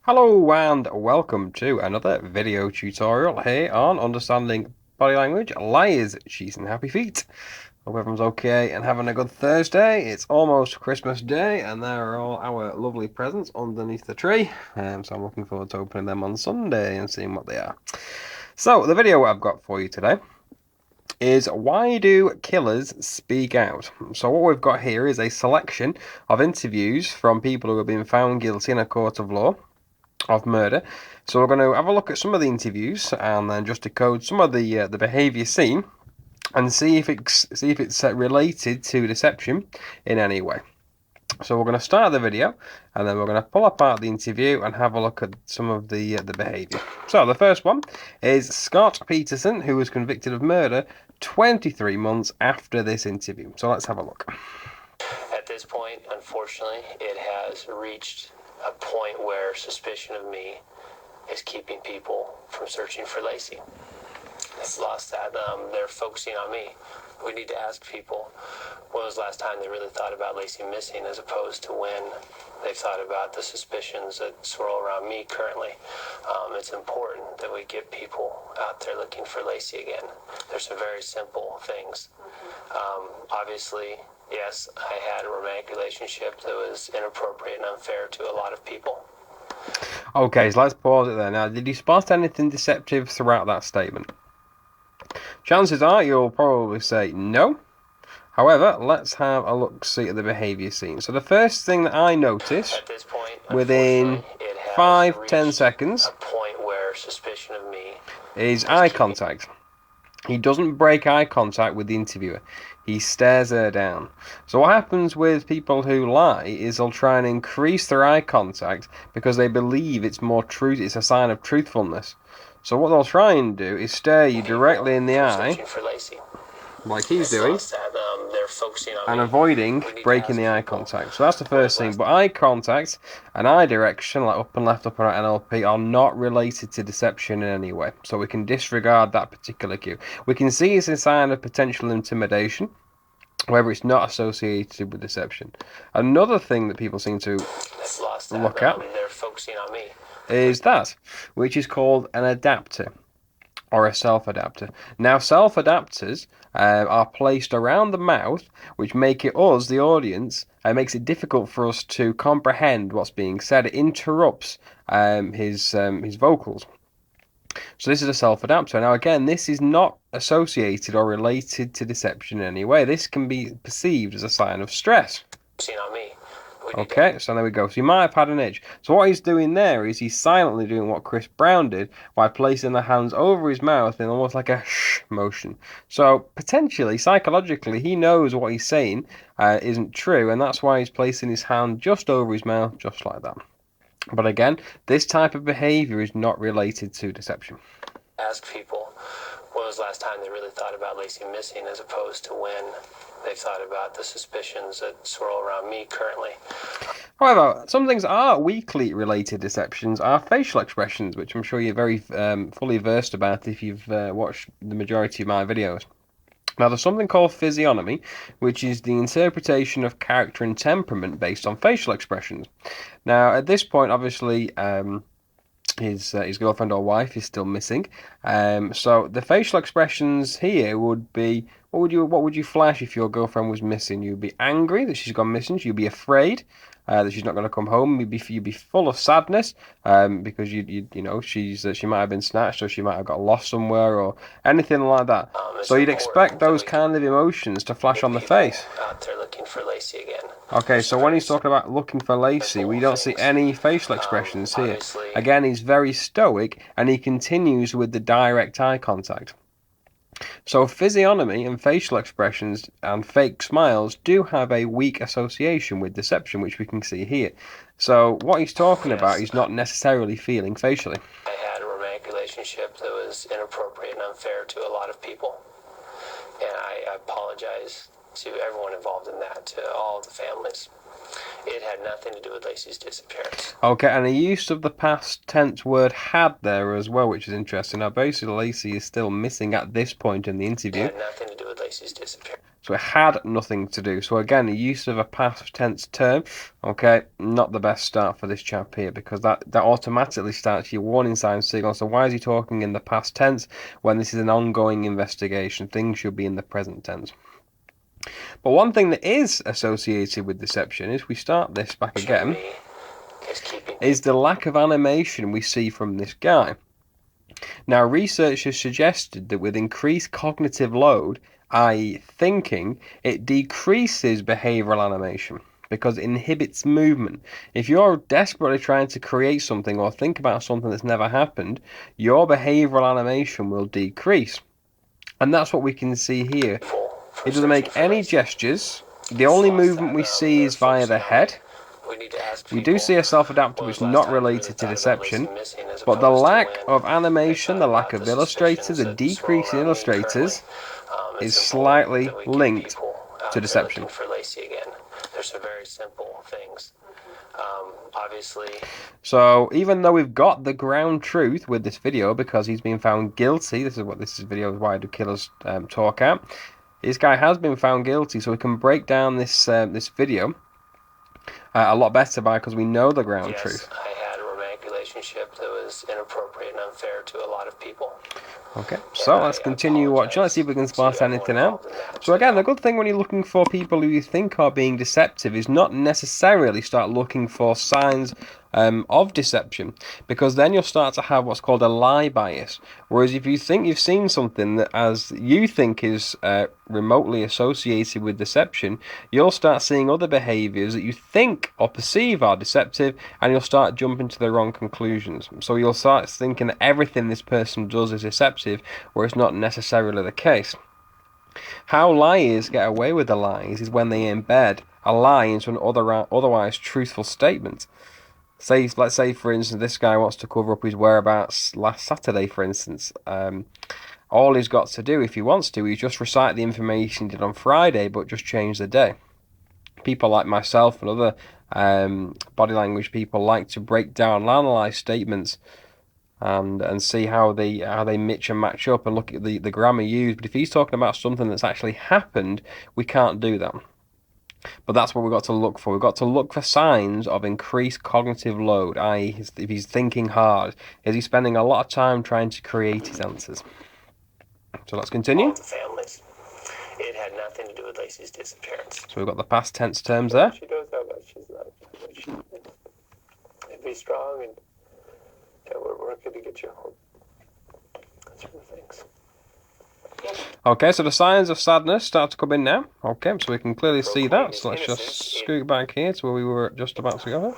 Hello and welcome to another video tutorial here on understanding body language, liars, cheese and happy feet. Hope everyone's okay and having a good Thursday. It's almost Christmas Day and there are all our lovely presents underneath the tree. So I'm looking forward to opening them on Sunday and seeing what they are. So the video I've got for you today is why do killers speak out? So what we've got here is a selection of interviews from people who have been found guilty in a court of law of murder. So we're going to have a look at some of the interviews and then just decode some of the behaviour seen and see if it's related to deception in any way. So we're going to start the video and then we're going to pull apart the interview and have a look at some of the behaviour. So the first one is Scott Peterson, who was convicted of murder 23 months after this interview. So let's have a look. At this point, unfortunately, it has reached a point where suspicion of me is keeping people from searching for Lacey. It's lost that. They're focusing on me. We need to ask people when was the last time they really thought about Lacey missing as opposed to when they've thought about the suspicions that swirl around me currently. It's important that we get people out there looking for Lacey again. There's some very simple things. Obviously, yes, I had a romantic relationship that was inappropriate and unfair to a lot of people. Okay, so let's pause it there. Now, did you spot anything deceptive throughout that statement? Chances are you'll probably say no. However, let's have a look-see at the behaviour scene. So the first thing that I noticed At this point, within 5-10 seconds a point where suspicion of me is eye contact. He doesn't break eye contact with the interviewer. He stares her down. So what happens with people who lie is they'll try and increase their eye contact because they believe it's a sign of truthfulness. So what they'll try and do is stare you directly in the eye, like he's doing, and avoiding breaking the eye contact. So that's the first thing. But eye contact and eye direction, like up and left, up and right, NLP, are not related to deception in any way. So we can disregard that particular cue. We can see it's a sign of potential intimidation. However, it's not associated with deception. Another thing that people seem to look at is that, which is called an adapter or a self-adapter. Now, self-adapters are placed around the mouth, which make it us, the audience, makes it difficult for us to comprehend what's being said. It interrupts his vocals. So this is a self-adapter. Now again, this is not associated or related to deception in any way. This can be perceived as a sign of stress. Okay, so there we go. So you might have had an itch. So what he's doing there is he's silently doing what Chris Brown did by placing the hands over his mouth in almost like a shh motion. So potentially, psychologically, he knows what he's saying isn't true, and that's why he's placing his hand just over his mouth, just like that. But again, this type of behaviour is not related to deception. Ask people when was the last time they really thought about Lacey missing as opposed to when they've thought about the suspicions that swirl around me currently. However, some things are weakly related deceptions are facial expressions, which I'm sure you're very fully versed about if you've watched the majority of my videos. Now, there's something called physiognomy, which is the interpretation of character and temperament based on facial expressions. Now, at this point, obviously, his girlfriend or wife is still missing. So the facial expressions here would be, what would you flash if your girlfriend was missing? You'd be angry that she's gone missing. You'd be afraid that she's not going to come home. You'd be full of sadness because she might have been snatched or she might have got lost somewhere or anything like that. So you'd expect those kind of emotions to flash on the face. Out there looking for Lacey again. Okay, so when he's talking about looking for Lacey, we don't see any facial expressions here. Again, he's very stoic and he continues with the direct eye contact. So physiognomy and facial expressions and fake smiles do have a weak association with deception, which we can see here. So what he's talking about is not necessarily feeling facially. I had a romantic relationship that was inappropriate and unfair to a lot of people. And I apologize to everyone involved in that, to all of the families. It had nothing to do with Lacey's disappearance. Okay, and the use of the past tense word had there as well, which is interesting. Now, basically, Lacey is still missing at this point in the interview. It had nothing to do with Lacey's disappearance. So it had nothing to do. So again, the use of a past tense term, okay, not the best start for this chap here, because that automatically starts your warning sign signal. So why is he talking in the past tense when this is an ongoing investigation? Things should be in the present tense. But one thing that is associated with deception, is we start this back again, is the lack of animation we see from this guy. Now, research has suggested that with increased cognitive load, i.e. thinking, it decreases behavioural animation because it inhibits movement. If you're desperately trying to create something or think about something that's never happened, your behavioural animation will decrease. And that's what we can see here. It doesn't make any gestures. The only movement we see is via the head. We do see a self-adaptive which is not related to deception, but the lack of animation, the lack of illustrators, the decrease in illustrators is slightly linked to deception. There's some very simple things. Obviously. So even though we've got the ground truth with this video, because he's been found guilty, this is what this video is, why do killers talk at. This guy has been found guilty, so we can break down this this video a lot better because we know the ground truth. I had a romantic relationship that was inappropriate and unfair to a lot of people. Okay, so let's continue watching. Let's see if we can spot anything out. So again, the good thing when you're looking for people who you think are being deceptive is not necessarily start looking for signs of deception, because then you'll start to have what's called a lie bias. Whereas if you think you've seen something that as you think is remotely associated with deception, you'll start seeing other behaviours that you think or perceive are deceptive, and you'll start jumping to the wrong conclusions. So you'll start thinking that everything this person does is deceptive, where it's not necessarily the case. How liars get away with the lies is when they embed a lie into an otherwise truthful statement. Let's say, for instance, this guy wants to cover up his whereabouts last Saturday, for instance. All he's got to do, if he wants to, is just recite the information he did on Friday, but just change the day. People like myself and other body language people like to break down and analyse statements and see how they mix and match up and look at the grammar used. But if he's talking about something that's actually happened, we can't do that. But that's what we've got to look for. We've got to look for signs of increased cognitive load, i.e. if he's thinking hard. Is he spending a lot of time trying to create his answers? So let's continue. All the families. It had nothing to do with Lacey's disappearance. So we've got the past tense terms there. She knows how much she's not. Be strong, and we're working to get you home. That's one of the things. Okay, so the signs of sadness start to come in now. Okay, so we can clearly see that. So let's just scoot back here to where we were just about to go. No,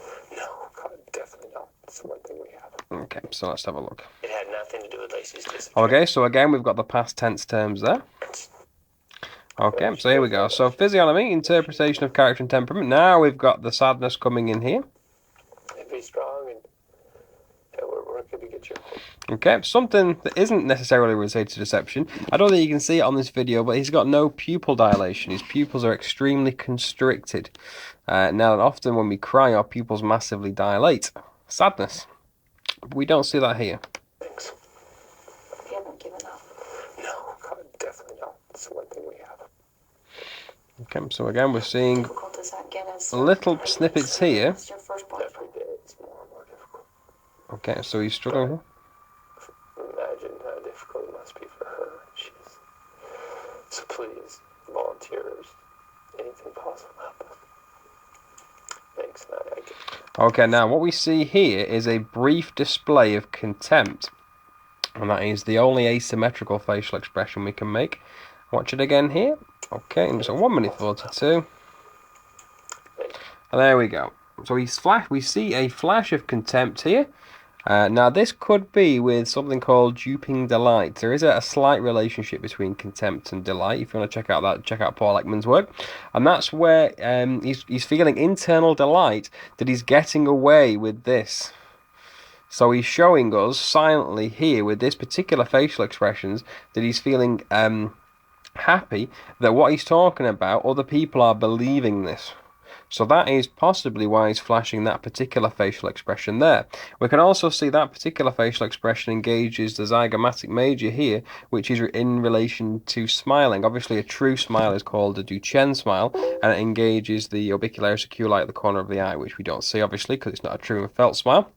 God, definitely not. That's the one thing we have. Okay, so let's have a look. It had nothing to do with Lacey's disappearance. Okay, so again, we've got the past tense terms there. Okay, so here we go. So physiognomy, interpretation of character and temperament. Now we've got the sadness coming in here. Be strong, and we're working to get you home. Okay, something that isn't necessarily related to deception. I don't think you can see it on this video, but he's got no pupil dilation. His pupils are extremely constricted. Now, often when we cry, our pupils massively dilate. Sadness. But we don't see that here. Thanks. You haven't given up. No, God, definitely not. That's the one thing we have. Okay, so again, we're seeing little snippets here. Every day it's more and more difficult. Okay, so he's struggling here. Imagine how difficult it must be for her. So please, volunteers, anything possible, help us. Thanks, I get it. Okay, now what we see here is a brief display of contempt. And that is the only asymmetrical facial expression we can make. Watch it again here. Okay, and so 1 minute 42. And there we go. So we see a flash of contempt here. Now this could be with something called duping delight. There is a slight relationship between contempt and delight. If you want to check out that, check out Paul Ekman's work. And that's where he's feeling internal delight that he's getting away with this. So he's showing us silently here with this particular facial expressions that he's feeling happy that what he's talking about, other people are believing this. So that is possibly why he's flashing that particular facial expression there. We can also see that particular facial expression engages the zygomatic major here, which is in relation to smiling. Obviously, a true smile is called a Duchenne smile, and it engages the orbicularis oculi at the corner of the eye, which we don't see, obviously, because it's not a true and felt smile.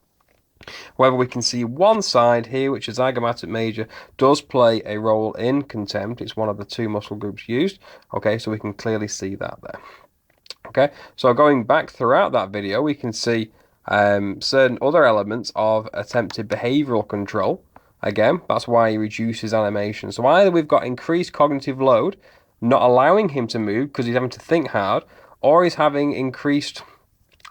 However, we can see one side here, which is zygomatic major, does play a role in contempt. It's one of the two muscle groups used. Okay, so we can clearly see that there. Okay, so going back throughout that video, we can see certain other elements of attempted behavioural control. Again, that's why he reduces animation. So either we've got increased cognitive load, not allowing him to move because he's having to think hard, or he's having increased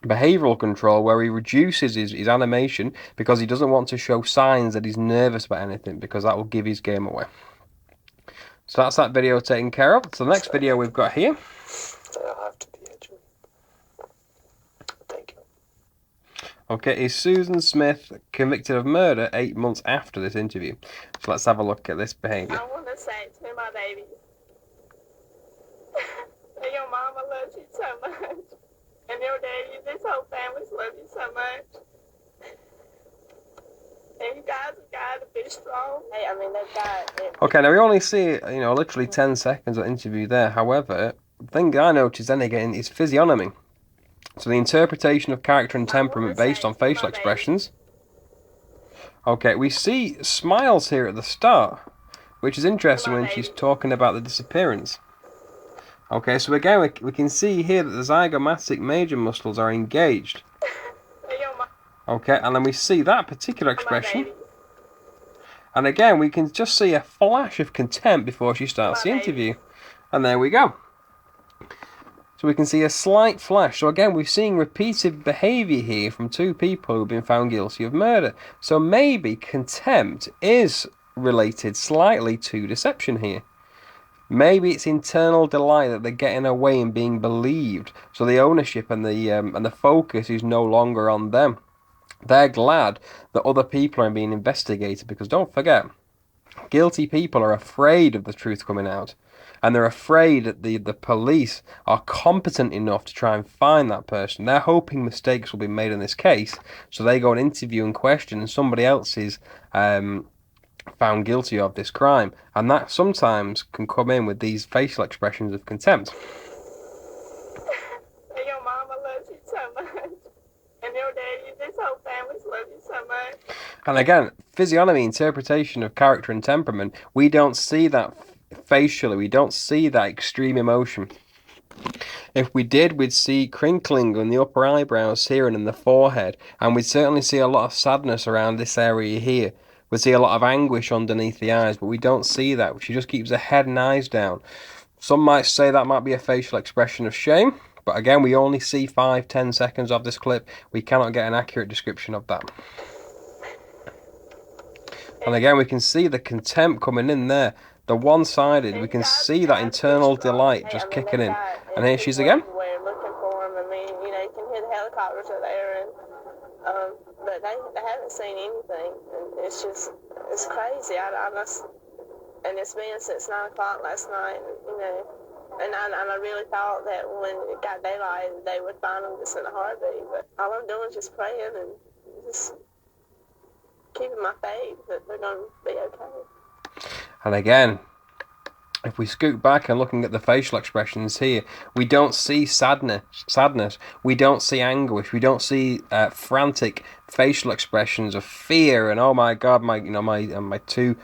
behavioural control where he reduces his animation because he doesn't want to show signs that he's nervous about anything, because that will give his game away. So that's that video taken care of. So the next video we've got here. I'll have to be edgy. Thank you. Okay, is Susan Smith convicted of murder 8 months after this interview? So let's have a look at this behaviour. I want to say to my babies, that your mama loves you so much, and your daddy, this whole family's love you so much. And you guys have got to be strong. Hey, I mean, they've got it. Okay, now we only see, literally 10 seconds of interview there. However, the thing I noticed then again is physiognomy. So the interpretation of character and temperament based on facial expressions. Okay, we see smiles here at the start, which is interesting when she's talking about the disappearance. Okay, so again, we can see here that the zygomatic major muscles are engaged. Okay, and then we see that particular expression. And again, we can just see a flash of contempt before she starts the interview. And there we go. So we can see a slight flash. So again, we're seeing repeated behaviour here from two people who've been found guilty of murder. So maybe contempt is related slightly to deception here. Maybe it's internal delight that they're getting away and being believed. So the ownership and the focus is no longer on them. They're glad that other people are being investigated, because don't forget, guilty people are afraid of the truth coming out, and they're afraid that the police are competent enough to try and find that person. They're hoping mistakes will be made in this case, so they go and interview and question, and somebody else is found guilty of this crime, and that sometimes can come in with these facial expressions of contempt. Your mama loves you so much, and your daddy, this whole family's love you so much. And again, physiognomy, interpretation of character and temperament, we don't see that facially, we don't see that extreme emotion. If we did, we'd see crinkling on the upper eyebrows here and in the forehead, and we'd certainly see a lot of sadness around this area here. We'd see a lot of anguish underneath the eyes, but we don't see that. She just keeps the head and eyes down. Some might say that might be a facial expression of shame, but again, we only see 5-10 seconds of this clip. We cannot get an accurate description of that. And again, we can see the contempt coming in there. The one-sided, we can see that internal delight just kicking in. And here she's again. Looking for him. I mean, you can hear the helicopters are there, and but they haven't seen anything. And it's crazy. And it's been since 9 o'clock last night, And I really thought that when it got daylight, they would find them just in a heartbeat. But all I'm doing is just praying and just keeping my faith that they're going to be okay. And again, if we scoot back and looking at the facial expressions here, we don't see sadness. We don't see anguish. We don't see frantic facial expressions of fear and, oh my God, my two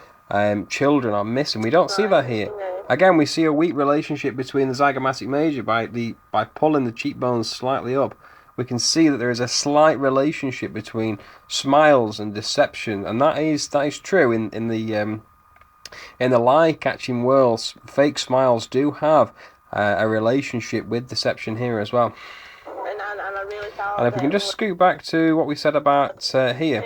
children are missing. We don't see that here. Again, we see a weak relationship between the zygomatic major by pulling the cheekbones slightly up. We can see that there is a slight relationship between smiles and deception, and that is true in the lie-catching world. Fake smiles do have a relationship with deception here as well. And I really thought. And if we can just scoot back to what we said about here.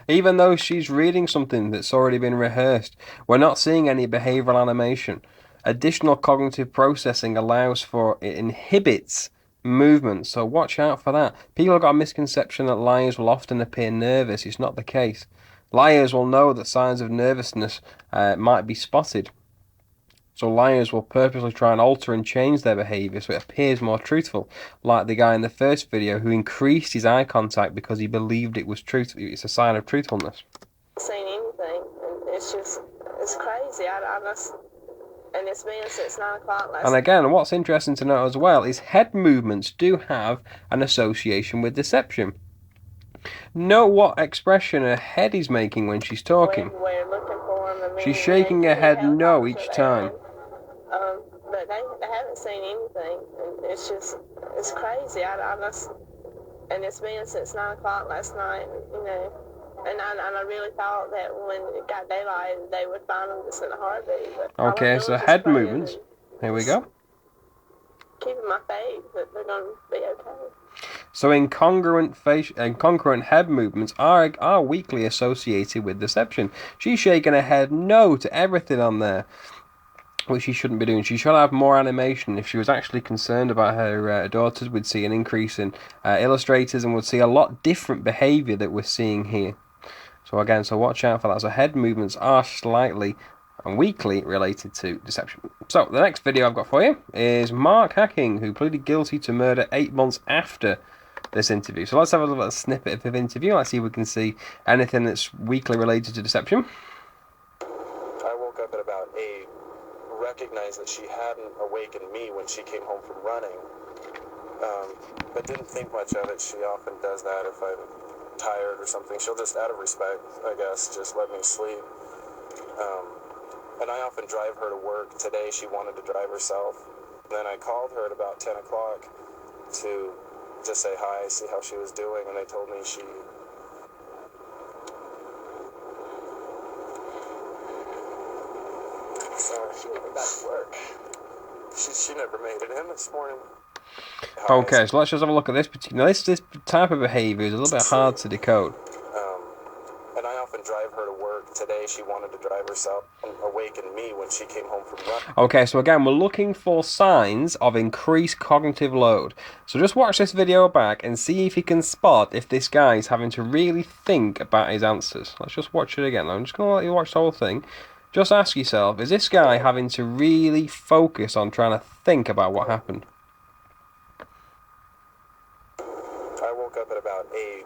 Even though she's reading something that's already been rehearsed, we're not seeing any behavioural animation. Additional cognitive processing it inhibits movement, so watch out for that. People have got a misconception that liars will often appear nervous. It's not the case. Liars will know that signs of nervousness might be spotted. So liars will purposely try and alter and change their behaviour so it appears more truthful, like the guy in the first video who increased his eye contact because he believed it was truth. It's a sign of truthfulness. Seen anything, and it's crazy. And it's been since 9 o'clock last night. And again, what's interesting to note as well is head movements do have an association with deception. Note what expression her head is making when she's talking. We're looking for them. She's shaking her head no each time. But they haven't seen anything, and it's crazy. And it's been since 9 o'clock last night, you know. And I really thought that when it got daylight, they would find them just in a heartbeat. But Okay, so head movements. Here we go. Keeping my faith that they're going to be okay. So incongruent head movements are weakly associated with deception. She's shaking her head no to everything on there, which she shouldn't be doing. She should have more animation. If she was actually concerned about her daughters, we'd see an increase in illustrators and would see a lot different behaviour that we're seeing here. So again, so watch out for that. So head movements are slightly and weakly related to deception. So the next video I've got for you is Mark Hacking, who pleaded guilty to murder 8 months after this interview. So let's have a little snippet of the interview. Let's see if we can see anything that's weakly related to deception. I woke up at about 8, recognized that she hadn't awakened me when she came home from running, but didn't think much of it. She often does that if I'm tired or something. She'll just, out of respect, I guess, just let me sleep. And I often drive her to work. Today she wanted to drive herself. Then I called her at about 10 o'clock to just say hi, see how she was doing, and they told me she... So she went back to work. She never made it in this morning. Okay, so let's just have a look at this particular... This type of behaviour is a little bit hard to decode. And I often drive her to work. Today she wanted to drive herself and awaken me when she came home from running. Okay, so again, we're looking for signs of increased cognitive load. So just watch this video back and see if you can spot if this guy is having to really think about his answers. Let's just watch it again. I'm just going to let you watch the whole thing. Just ask yourself, is this guy having to really focus on trying to think about what happened? I woke up at about 8,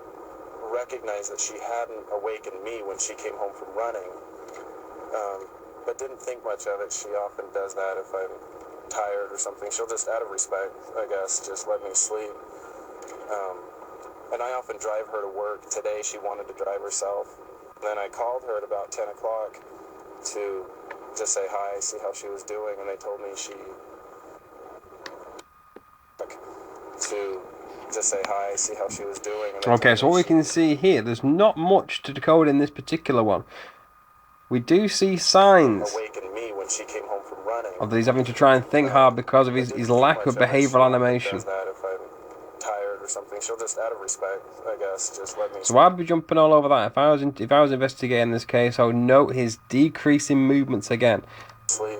recognized that she hadn't awakened me when she came home from running, but didn't think much of it. She often does that if I'm tired or something. She'll just, out of respect, I guess, just let me sleep. And I often drive her to work. Today she wanted to drive herself. Then I called her at about 10 o'clock to just say hi, see how she was doing, and they told me she... to just say hi, see how she was doing. Okay, so what we can see here, there's not much to decode in this particular one. We do see signs awakened me when she came home from running. of that he's having to try and think hard because of his lack of behavioural animation. Does that if I'm tired or something. She'll just, out of respect, I guess, just let me... So I'd be jumping all over that. If I was investigating this case, I would note his decreasing movements again. Sleep.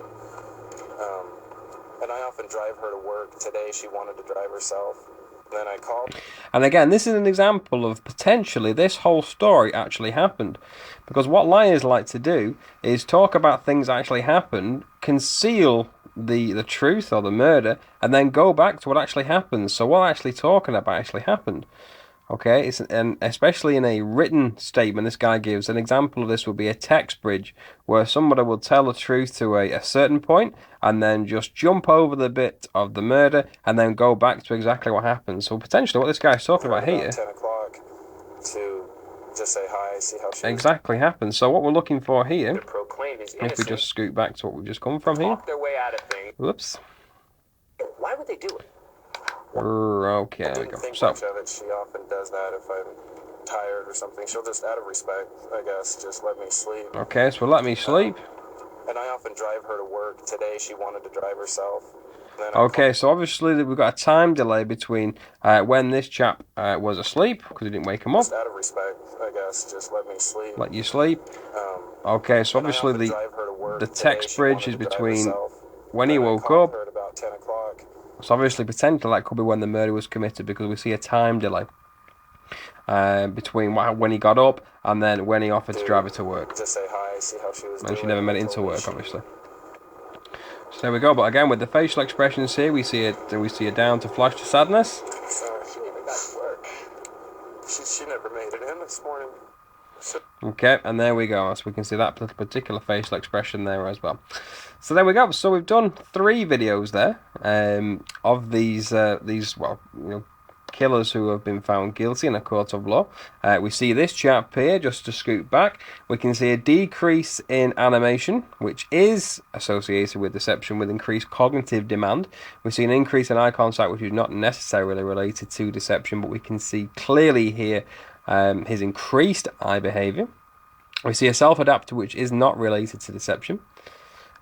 And I often drive her to work. Today she wanted to drive herself. Then I called. And again, this is an example of potentially this whole story actually happened. Because what liars like to do is talk about things that actually happened, conceal the truth or the murder, and then go back to what actually happened. So what actually talking about actually happened. Okay, and especially in a written statement this guy gives, an example of this would be a text bridge, where somebody will tell the truth to a certain point, and then just jump over the bit of the murder, and then go back to exactly what happened. So potentially what this guy's talking about here... 10 o'clock to just say hi, see how she... Exactly happened. So what we're looking for here, if we just scoot back to what we've just come from here... their way out of things. Whoops. Why would they do it? Okay, there we go. Think So, much of it. She often does that if I'm tired or something. She'll just, out of respect, I guess, just let me sleep. okay, so let me sleep. And I often drive her to work. Today she wanted to drive herself. Okay, so obviously we've got a time delay between when this chap was asleep, because he didn't wake him up. Just out of respect, I guess, just let me sleep. Let you sleep. Okay, so obviously the text bridge is between when he woke up. At about 10 o'clock. So obviously potentially that could be when the murder was committed, because we see a time delay between when he got up and then when he offered to drive her to work. Just say hi, see how she was doing. And she never made it into work, obviously. So there we go. But again, with the facial expressions here, we see a down to flash to sadness. Sorry, she even got to work. She never made it in this morning. Okay, and there we go. So we can see that particular facial expression there as well. So there we go. So we've done 3 videos there of these well, killers who have been found guilty in a court of law. We see this chap here, just to scoot back, we can see a decrease in animation, which is associated with deception with increased cognitive demand. We see an increase in eye contact, which is not necessarily related to deception, but we can see clearly here his increased eye behaviour. We see a self-adapter, which is not related to deception.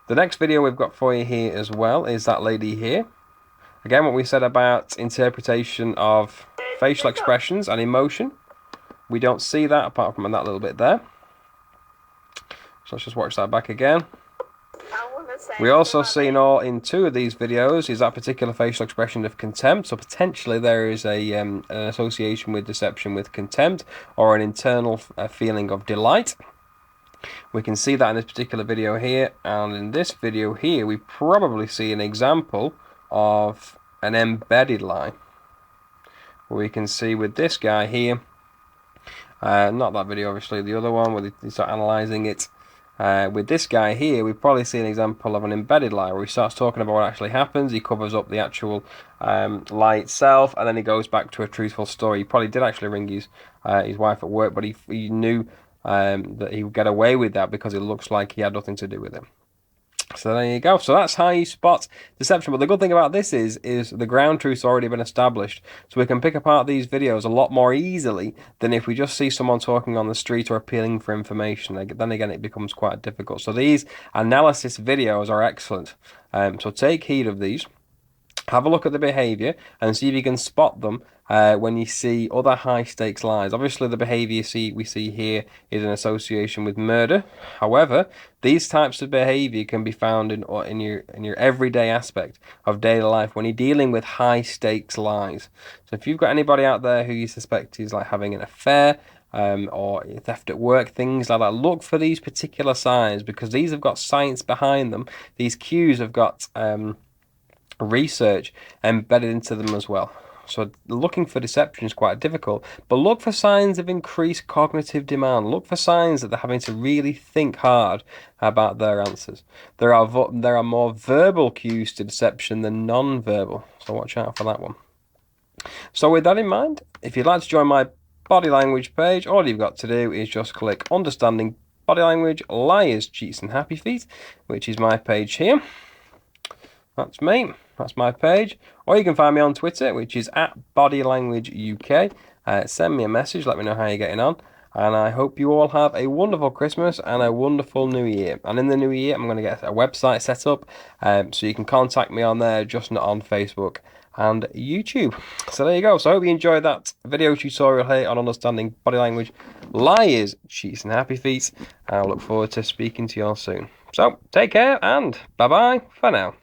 The next video we've got for you here as well is that lady here. Again, what we said about interpretation of facial expressions and emotion. We don't see that apart from that little bit there. So let's just watch that back again. We also see in 2 of these videos is that particular facial expression of contempt. So potentially there is an association with deception with contempt, or an internal feeling of delight. We can see that in this particular video here, and in this video here we probably see an example of an embedded lie. We can see with this guy here, not that video obviously, the other one where they start analysing it. With this guy here, we probably see an example of an embedded lie where he starts talking about what actually happens, he covers up the actual lie itself, and then he goes back to a truthful story. He probably did actually ring his wife at work, but he knew that he would get away with that because it looks like he had nothing to do with it. So there you go. So that's how you spot deception. But the good thing about this is the ground truth's already been established. So we can pick apart these videos a lot more easily than if we just see someone talking on the street or appealing for information. Then again, it becomes quite difficult. So these analysis videos are excellent. So take heed of these. Have a look at the behaviour and see if you can spot them when you see other high-stakes lies. Obviously, the behaviour we see here is an association with murder. However, these types of behaviour can be found in your everyday aspect of daily life when you're dealing with high-stakes lies. So if you've got anybody out there who you suspect is like having an affair, or theft at work, things like that, look for these particular signs, because these have got science behind them. These cues have got research embedded into them as well. So looking for deception is quite difficult, but look for signs of increased cognitive demand. Look for signs that they're having to really think hard about their answers. There are more verbal cues to deception than non-verbal, so watch out for that one. So with that in mind, if you'd like to join my body language page, all you've got to do is just click Understanding Body Language, Liars, Cheats and Happy Feet, which is my page here. That's me. That's my page. Or you can find me on Twitter, which is @BodyLanguageUK. Send me a message, let me know how you're getting on. And I hope you all have a wonderful Christmas and a wonderful New Year. And in the New Year, I'm going to get a website set up so you can contact me on there, just not on Facebook and YouTube. So there you go. So I hope you enjoyed that video tutorial here on understanding body language, liars, cheats and happy feet. I look forward to speaking to you all soon. So take care and bye-bye for now.